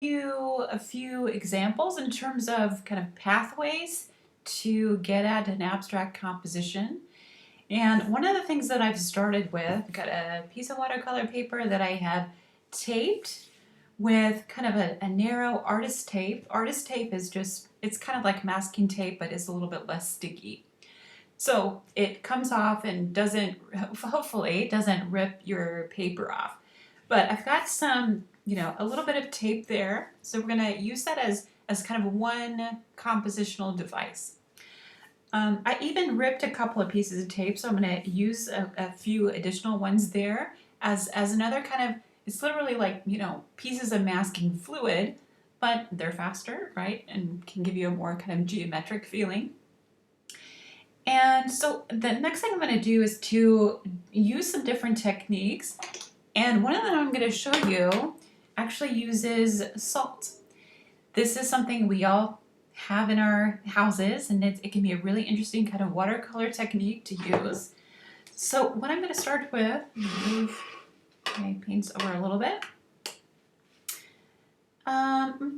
you a few examples in terms of kind of pathways to get at an abstract composition. And one of the things that I've started with, I've got a piece of watercolor paper that I have taped with kind of a narrow artist tape. Artist tape is just, it's kind of like masking tape, but it's a little bit less sticky. So it comes off and doesn't, hopefully, doesn't rip your paper off. But I've got some, a little bit of tape there. So we're gonna use that as kind of one compositional device. I even ripped a couple of pieces of tape, so I'm gonna use a few additional ones there as another kind of, it's literally like, pieces of masking fluid, but they're faster, right? And can give you a more kind of geometric feeling. And so the next thing I'm going to do is to use some different techniques. And one of them I'm going to show you actually uses salt. This is something we all have in our houses, and it can be a really interesting kind of watercolor technique to use. So what I'm going to start with, move my paints over a little bit.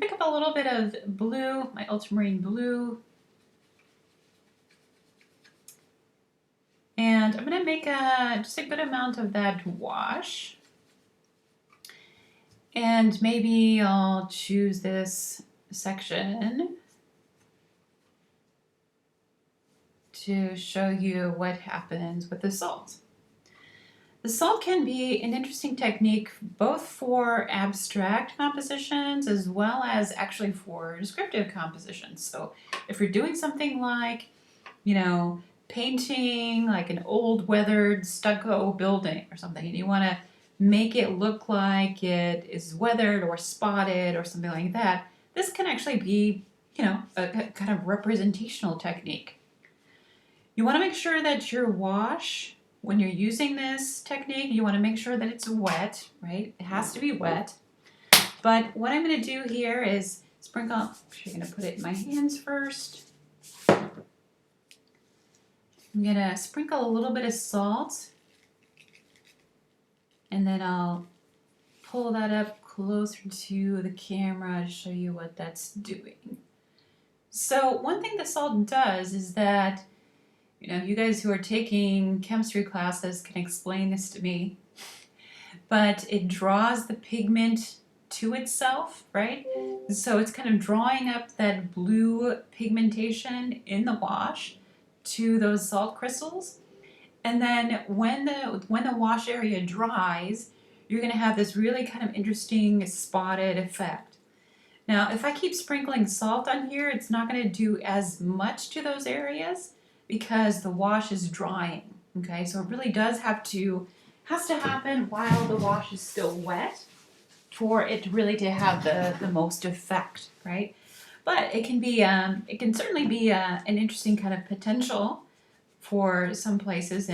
Pick up a little bit of blue, my ultramarine blue. And I'm going to make just a good amount of that wash. And maybe I'll choose this section to show you what happens with the salt. The salt can be an interesting technique both for abstract compositions as well as actually for descriptive compositions. So if you're doing something like, painting like an old weathered stucco building or something, and you want to make it look like it is weathered or spotted or something like that, this can actually be, a kind of representational technique. You want to make sure that your wash, when you're using this technique, you want to make sure that it's wet, right? It has to be wet. But what I'm going to do here is sprinkle, I'm actually going to put it in my hands first. I'm going to sprinkle a little bit of salt, and then I'll pull that up closer to the camera to show you what that's doing. So one thing that salt does is that, you guys who are taking chemistry classes can explain this to me, but it draws the pigment to itself, right? So it's kind of drawing up that blue pigmentation in the wash to those salt crystals, and then when the wash area dries, you're going to have this really kind of interesting spotted effect. Now, if I keep sprinkling salt on here, it's not going to do as much to those areas because the wash is drying. Okay, so it really does has to happen while the wash is still wet for it really to have the most effect, right? But it can certainly be an interesting kind of potential for some places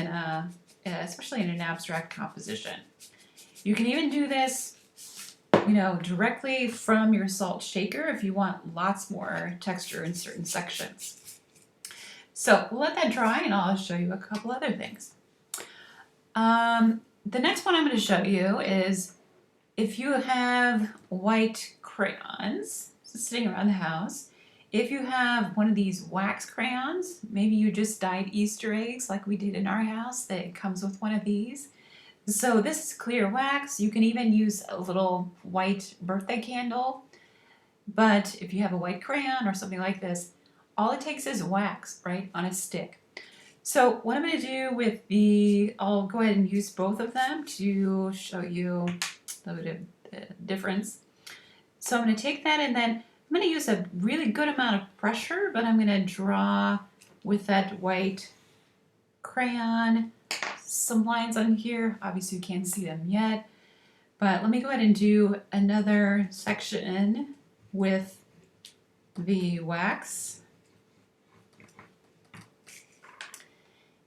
especially in an abstract composition. You can even do this, directly from your salt shaker if you want lots more texture in certain sections. So we'll let that dry and I'll show you a couple other things. The next one I'm going to show you is if you have white crayons sitting around the house, if you have one of these wax crayons, maybe you just dyed Easter eggs like we did in our house, that it comes with one of these. So this is clear wax. You can even use a little white birthday candle. But if you have a white crayon or something like this, all it takes is wax, right, on a stick. So what I'm going to do with I'll go ahead and use both of them to show you a little bit of the difference. So I'm going to take that and then I'm going to use a really good amount of pressure, but I'm going to draw with that white crayon some lines on here. Obviously you can't see them yet, but let me go ahead and do another section with the wax.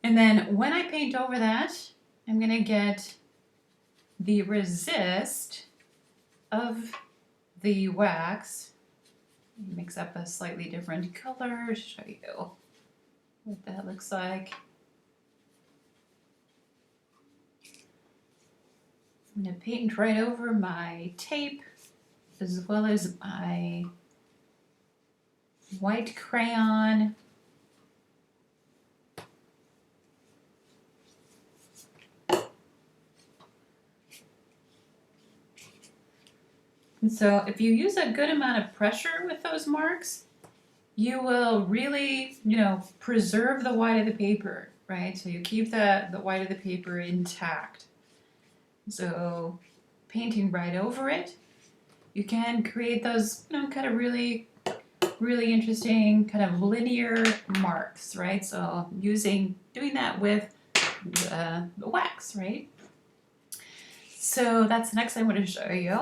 And then when I paint over that, I'm going to get the resist of the wax. Mix up a slightly different color to show you what that looks like. I'm going to paint right over my tape as well as my white crayon. And so if you use a good amount of pressure with those marks, you will really, preserve the white of the paper, right? So you keep the white of the paper intact. So painting right over it, you can create those, kind of really interesting kind of linear marks, right? So doing that with the wax, right? So that's the next thing I want to show you.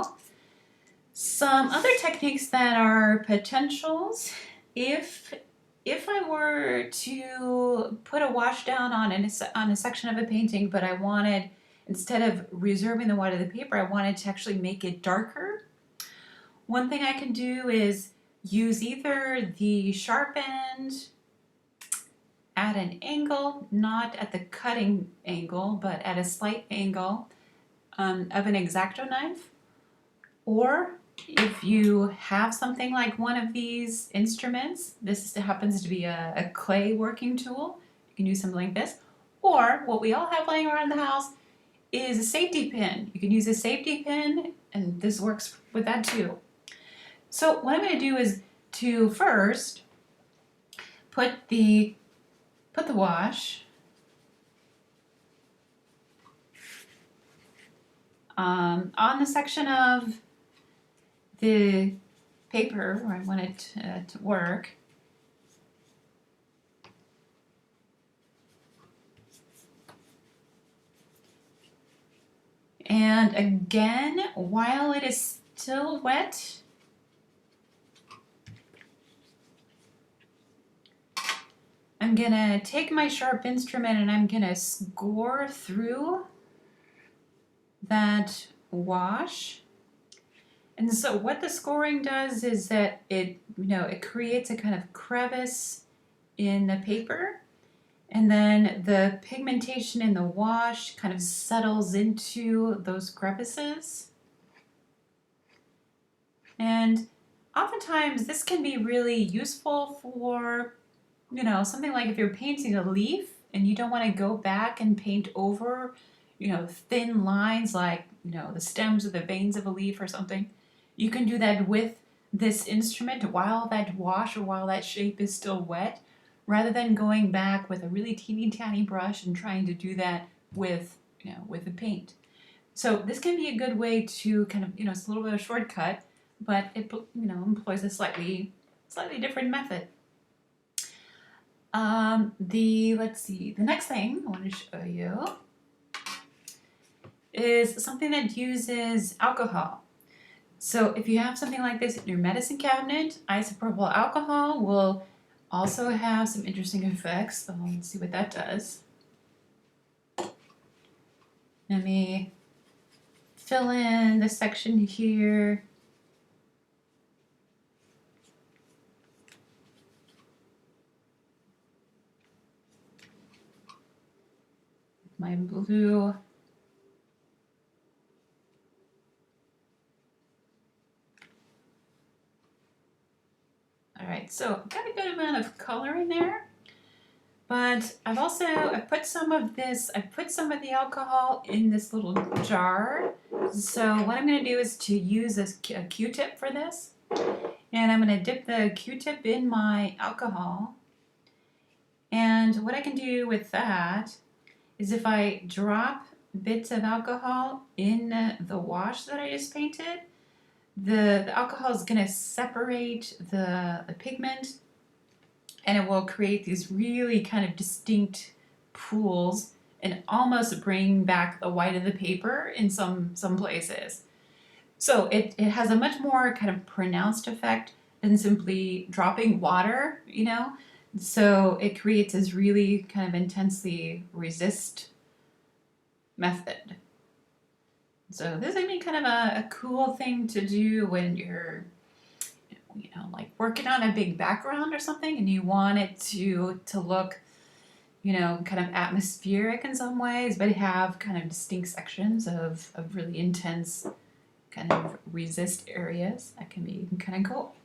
Some other techniques that are potentials. If I were to put a wash down on a section of a painting, but I wanted, instead of reserving the white of the paper, I wanted to actually make it darker, one thing I can do is use either the sharp end at an angle, not at the cutting angle, but at a slight angle of an X-Acto knife, or if you have something like one of these instruments, this happens to be a clay working tool, you can use something like this, or what we all have laying around the house is a safety pin. You can use a safety pin, and this works with that too. So what I'm going to do is to first put the wash on the section of the paper where I want it to work. And again, while it is still wet, I'm gonna take my sharp instrument and I'm gonna score through that wash. And so what the scoring does is that it creates a kind of crevice in the paper, and then the pigmentation in the wash kind of settles into those crevices. And oftentimes this can be really useful for, something like if you're painting a leaf and you don't want to go back and paint over, thin lines like, the stems or the veins of a leaf or something. You can do that with this instrument while that wash or while that shape is still wet, rather than going back with a really teeny tiny brush and trying to do that with the paint. So this can be a good way to kind of, it's a little bit of a shortcut, but it employs a slightly different method. Let's see, the next thing I want to show you is something that uses alcohol. So if you have something like this in your medicine cabinet, isopropyl alcohol will also have some interesting effects. So let's see what that does. Let me fill in this section here. My blue. All right, so got a good amount of color in there, but I put some of the alcohol in this little jar. So what I'm going to do is to use a Q-tip for this, and I'm going to dip the Q-tip in my alcohol. And what I can do with that is if I drop bits of alcohol in the wash that I just painted, the alcohol is going to separate the pigment, and it will create these really kind of distinct pools and almost bring back the white of the paper in some places. So it has a much more kind of pronounced effect than simply dropping water, So it creates this really kind of intensely resist method. So this would be kind of a cool thing to do when you're, like working on a big background or something, and you want it to look, kind of atmospheric in some ways, but have kind of distinct sections of really intense kind of resist areas. That can be kind of cool.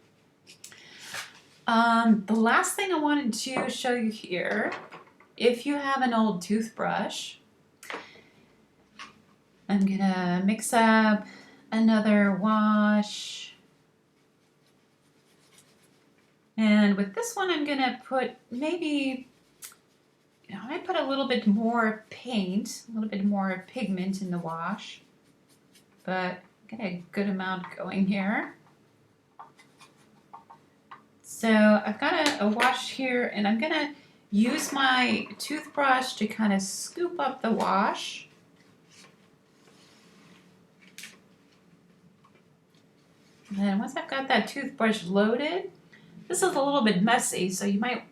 The last thing I wanted to show you here, if you have an old toothbrush, I'm gonna mix up another wash. And with this one, I'm gonna put maybe, I might put a little bit more paint, a little bit more pigment in the wash, but get a good amount going here. So I've got a wash here, and I'm gonna use my toothbrush to kind of scoop up the wash. And then once I've got that toothbrush loaded, this is a little bit messy, so you might,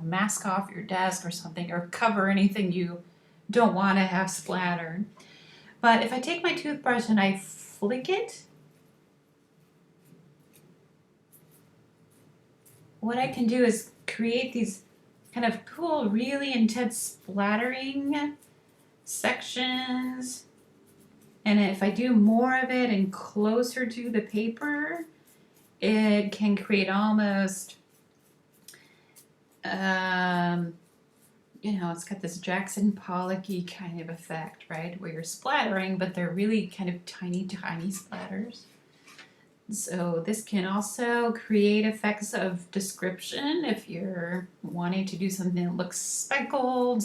mask off your desk or something, or cover anything you don't want to have splattered. But if I take my toothbrush and I flick it, what I can do is create these kind of cool, really intense splattering sections. And if I do more of it and closer to the paper, it can create almost, it's got this Jackson Pollock-y kind of effect, right? Where you're splattering, but they're really kind of tiny, tiny splatters. So this can also create effects of description if you're wanting to do something that looks speckled,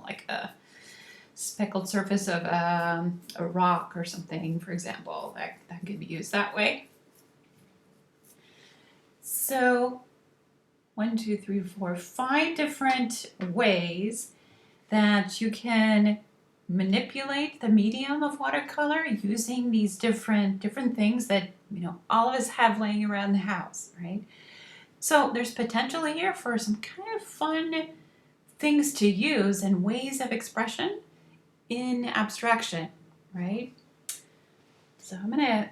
like a speckled surface of a rock or something, for example. That could be used that way. So 1, 2, 3, 4, 5 different ways that you can manipulate the medium of watercolor using these different things that all of us have laying around the house, right? So there's potential here for some kind of fun things to use and ways of expression in abstraction, right? So I'm gonna